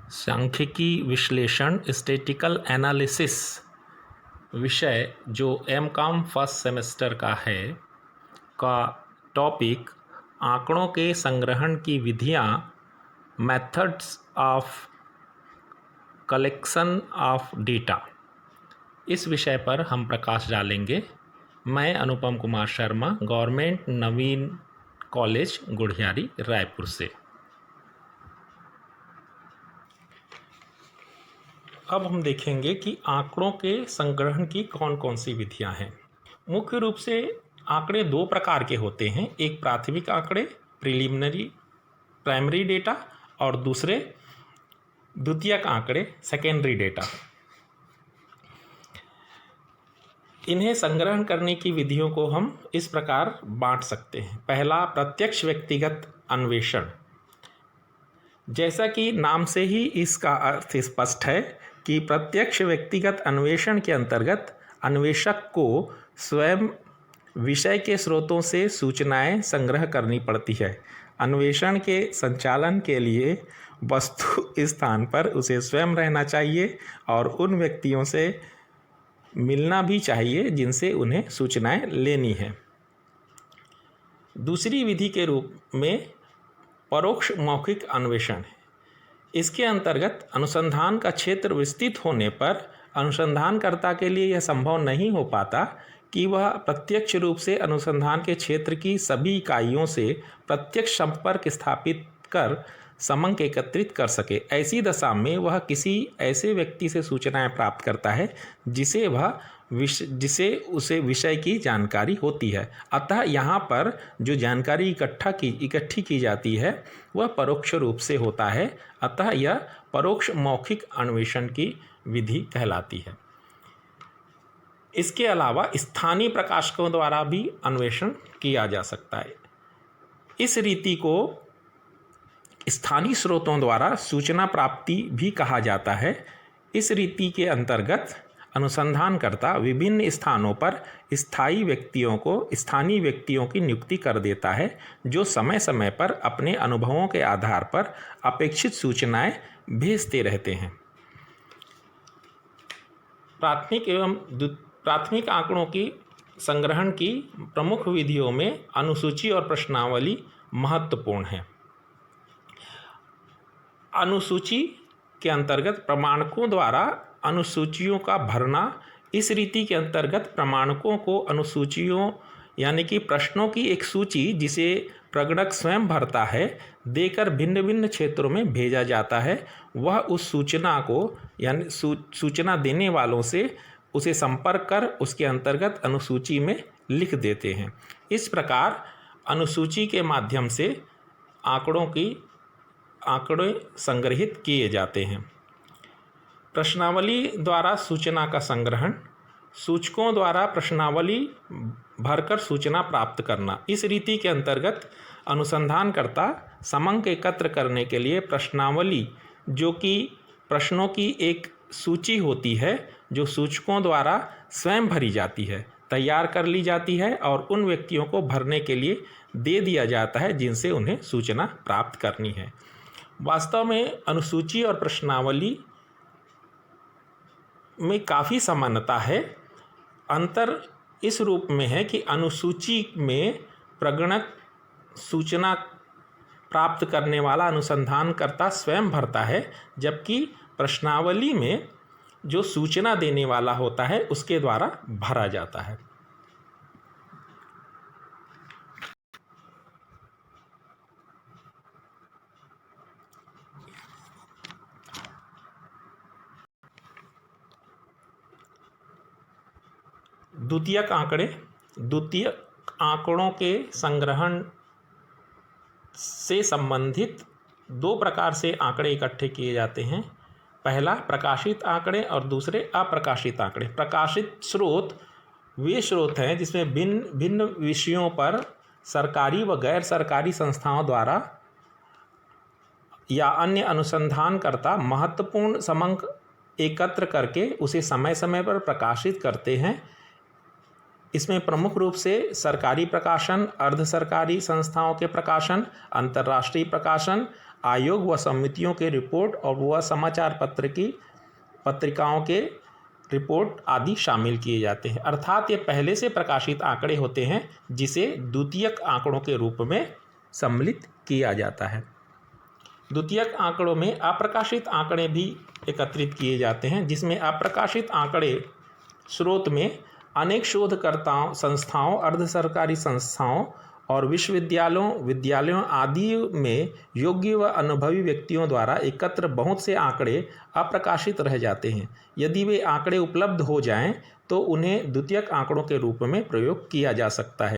सांख्यिकी विश्लेषण statistical analysis विषय जो एमकॉम फर्स्ट सेमेस्टर का है का टॉपिक आंकड़ों के संग्रहण की विधियां, methods of collection of data, इस विषय पर हम प्रकाश डालेंगे। मैं अनुपम कुमार शर्मा, गवर्नमेंट नवीन कॉलेज गुढ़ियारी रायपुर से। अब हम देखेंगे कि आंकड़ों के संग्रहण की कौन कौन सी विधियां हैं। मुख्य रूप से आंकड़े दो प्रकार के होते हैं, एक प्राथमिक आंकड़े प्राइमरी डेटा और दूसरे द्वितीयक आंकड़े सेकेंडरी डेटा। इन्हें संग्रहण करने की विधियों को हम इस प्रकार बांट सकते हैं। पहला, प्रत्यक्ष व्यक्तिगत अन्वेषण। जैसा कि नाम से ही इसका अर्थ स्पष्ट है कि प्रत्यक्ष व्यक्तिगत अन्वेषण के अंतर्गत अन्वेषक को स्वयं विषय के स्रोतों से सूचनाएं संग्रह करनी पड़ती है। अन्वेषण के संचालन के लिए वस्तु स्थान पर उसे स्वयं रहना चाहिए और उन व्यक्तियों से मिलना भी चाहिए जिनसे उन्हें सूचनाएं लेनी है। दूसरी विधि के रूप में परोक्ष मौखिक अन्वेषण है। इसके अंतर्गत अनुसंधान का क्षेत्र विस्तृत होने पर अनुसंधानकर्ता के लिए यह संभव नहीं हो पाता कि वह प्रत्यक्ष रूप से अनुसंधान के क्षेत्र की सभी इकाइयों से प्रत्यक्ष संपर्क स्थापित कर समंक एकत्रित कर सके। ऐसी दशा में वह किसी ऐसे व्यक्ति से सूचनाएं प्राप्त करता है जिसे उसे विषय की जानकारी होती है। अतः यहाँ पर जो जानकारी इकट्ठी की जाती है वह परोक्ष रूप से होता है। अतः यह परोक्ष मौखिक अन्वेषण की विधि कहलाती है। इसके अलावा स्थानीय प्रकाशकों द्वारा भी अन्वेषण किया जा सकता है। इस रीति को स्थानीय स्रोतों द्वारा सूचना प्राप्ति भी कहा जाता है। इस रीति के अंतर्गत अनुसंधानकर्ता विभिन्न स्थानों पर स्थानीय व्यक्तियों की नियुक्ति कर देता है, जो समय समय पर अपने अनुभवों के आधार पर अपेक्षित सूचनाएं भेजते रहते हैं। प्राथमिक आंकड़ों की संग्रहण की प्रमुख विधियों में अनुसूची और प्रश्नावली महत्वपूर्ण है। अनुसूची के अंतर्गत प्रमाणकों द्वारा अनुसूचियों का भरना। इस रीति के अंतर्गत प्रमाणकों को अनुसूचियों यानी कि प्रश्नों की एक सूची, जिसे प्रगणक स्वयं भरता है, देकर भिन्न भिन्न क्षेत्रों में भेजा जाता है। वह उस सूचना को यानी सूचना देने वालों से उसे संपर्क कर उसके अंतर्गत अनुसूची में लिख देते हैं। इस प्रकार अनुसूची के माध्यम से आंकड़े संग्रहित किए जाते हैं। प्रश्नावली द्वारा सूचना का संग्रहण। सूचकों द्वारा प्रश्नावली भरकर सूचना प्राप्त करना। इस रीति के अंतर्गत अनुसंधानकर्ता समंक एकत्र करने के लिए प्रश्नावली, जो कि प्रश्नों की एक सूची होती है, जो सूचकों द्वारा स्वयं भरी जाती है, तैयार कर ली जाती है और उन व्यक्तियों को भरने के लिए दे दिया जाता है जिनसे उन्हें सूचना प्राप्त करनी है। वास्तव में अनुसूची और प्रश्नावली में काफ़ी समानता है। अंतर इस रूप में है कि अनुसूची में प्रगणक सूचना प्राप्त करने वाला अनुसंधानकर्ता स्वयं भरता है, जबकि प्रश्नावली में जो सूचना देने वाला होता है उसके द्वारा भरा जाता है। द्वितीयक आंकड़ों के संग्रहण से संबंधित दो प्रकार से आंकड़े इकट्ठे किए जाते हैं। पहला, प्रकाशित आंकड़े और दूसरे अप्रकाशित आंकड़े। प्रकाशित स्रोत वे स्रोत हैं जिसमें भिन्न भिन्न विषयों पर सरकारी व गैर सरकारी संस्थाओं द्वारा या अन्य अनुसंधानकर्ता महत्वपूर्ण समंक एकत्र करके उसे समय समय पर प्रकाशित करते हैं। इसमें प्रमुख रूप से सरकारी प्रकाशन, अर्ध सरकारी संस्थाओं के प्रकाशन, अंतर्राष्ट्रीय प्रकाशन आयोग व समितियों के रिपोर्ट और वह समाचार पत्रिकाओं के रिपोर्ट आदि शामिल किए जाते हैं। अर्थात ये पहले से प्रकाशित आंकड़े होते हैं जिसे द्वितीयक आंकड़ों के रूप में सम्मिलित किया जाता है। द्वितीयक आंकड़ों में अप्रकाशित आंकड़े भी एकत्रित किए जाते हैं, जिसमें अप्रकाशित आंकड़े स्रोत में अनेक शोधकर्ताओं, संस्थाओं, अर्ध सरकारी संस्थाओं और विद्यालयों आदि में योग्य व अनुभवी व्यक्तियों द्वारा एकत्र बहुत से आंकड़े अप्रकाशित रह जाते हैं। यदि वे आंकड़े उपलब्ध हो जाएं तो उन्हें द्वितीयक आंकड़ों के रूप में प्रयोग किया जा सकता है।